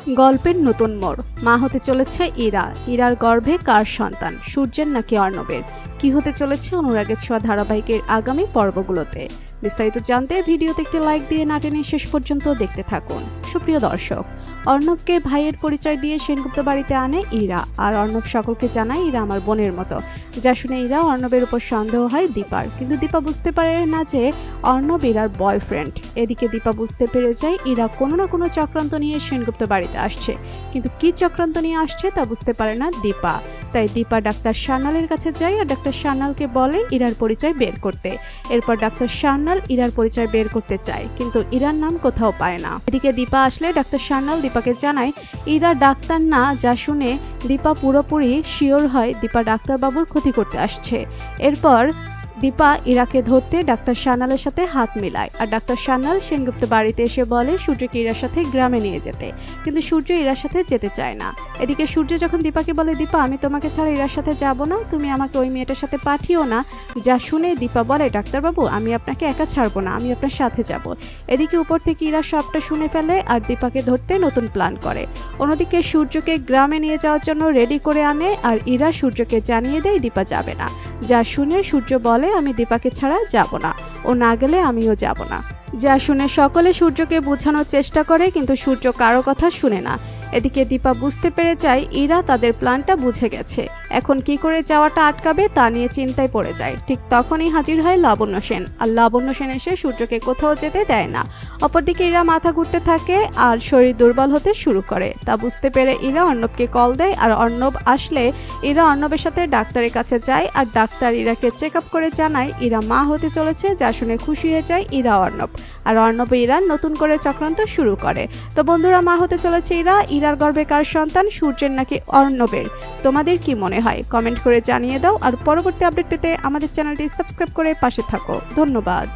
গল্পের নতুন মোড়। মা হতে চলেছে ইরা। ইরার গর্ভে কার সন্তান, সূর্যের নাকি অর্ণবের? কি হতে চলেছে অনুরাগের ছোঁয়া ধারাবাহিকের আগামী পর্বগুলোতে? বিস্তারিত জানতে ভিডিওতে একটি লাইক দিয়ে না টেনে শেষ পর্যন্ত দেখতে থাকুন। সুপ্রিয় দর্শক, অর্ণবকে ভাইয়ের পরিচয় দিয়ে সেনগুপ্ত বাড়িতে আনে ইরা, আর অর্ণব সকলকে জানায় ইরা আমার বোনের মতো। যা শুনে ইরা অর্ণবের উপর সন্দেহ হয় দীপার, কিন্তু দীপা বুঝতে পারে না যে অর্ণব ইরার বয়ফ্রেন্ড। এদিকে দীপা বুঝতে পেরে যায় ইরা কোনো না কোনো চক্রান্ত নিয়ে সেনগুপ্ত বাড়িতে আসছে, কিন্তু কি চক্রান্ত নিয়ে আসছে তা বুঝতে পারে না দীপা। তাই দীপা ডাক্তার সান্যালের কাছে যায় আর ডাক্তার সান্যালকে বলে ইরার পরিচয় বের করতে। এরপর ডাক্তার সান্যাল ইরার পরিচয় বের করতে চায়, কিন্তু ইরার নাম কোথাও পায় না। এদিকে দীপা আসলে ডাক্তার সান্যাল দীপাকে জানায় ইরা ডাক্তার না। যা শুনে দীপা পুরোপুরি শিওর হয় দীপা ডাক্তারবাবুর ক্ষতি করতে আসছে। এরপর দীপা ইরাকে ধরতে ডাক্তার সান্যালের সাথে হাত মিলায়, আর ডাক্তার সান্যাল সেনগুপ্ত বাড়িতে এসে বলে সূর্যকে ইরার সাথে গ্রামে নিয়ে যেতে, কিন্তু সূর্য ইরার সাথে যেতে চায় না। এদিকে সূর্য যখন দীপাকে বলে দীপা আমি তোমাকে ছাড়া ইরার সাথে যাব না, তুমি আমাকে ওই মেয়েটার সাথে পাঠিও না। যা শুনে দীপা বলে ডাক্তারবাবু আমি আপনাকে একা ছাড়বো না, আমি আপনার সাথে যাব। এদিকে উপর থেকে ইরা সবটা শুনে ফেলে আর দীপাকে ধরতে নতুন প্ল্যান করে। অন্যদিকে সূর্যকে গ্রামে নিয়ে যাওয়ার জন্য রেডি করে আনে, আর ইরা সূর্যকে জানিয়ে দেয় দীপা যাবে না। যা শুনে সূর্য বলে আমি দীপাকে ছাড়া যাব না, ও না গেলে আমিও যাব না। যা শুনে সকলে সূর্যকে বোঝানোর চেষ্টা করে, কিন্তু সূর্য কারো কথা শুনে না। এদিকে দীপা বুঝতে পেরে যায় ইরা তাদের প্ল্যানটা বুঝে গেছে, এখন কি করে যাওয়াটা আটকাবে তা নিয়ে চিন্তায় পড়ে যায়। ঠিক তখনই হাজির হয় লাবণ্য সেন, আর লাবণ্য সেন এসে সূর্যকে কোথাও যেতে দেয় না। অপরদিকে ইরা মাথা ঘুরতে থাকে আর শরীর দুর্বল হতে শুরু করে। তা বুঝতে পেরে ইরা অর্ণবকে কল দেয়, আর অর্ণব আসলে ইরা অর্ণবের সাথে ডাক্তারের কাছে যায়, আর ডাক্তার ইরাকে চেক আপ করে জানায় ইরা মা হতে চলেছে। যা শুনে খুশি হয়ে যায় ইরা অর্ণব, আর অর্ণব ইরা নতুন করে চক্রান্ত শুরু করে। তো বন্ধুরা, মা হতে চলেছে ইরা। ইরার গর্ভে কার সন্তান, সূর্যের নাকি অর্ণবের? তোমাদের কি মনে হয় কমেন্ট করে জানিয়ে দাও, আর পরবর্তী আপডেট পেতে আমাদের চ্যানেলটি সাবস্ক্রাইব করে পাশে থাকো। ধন্যবাদ।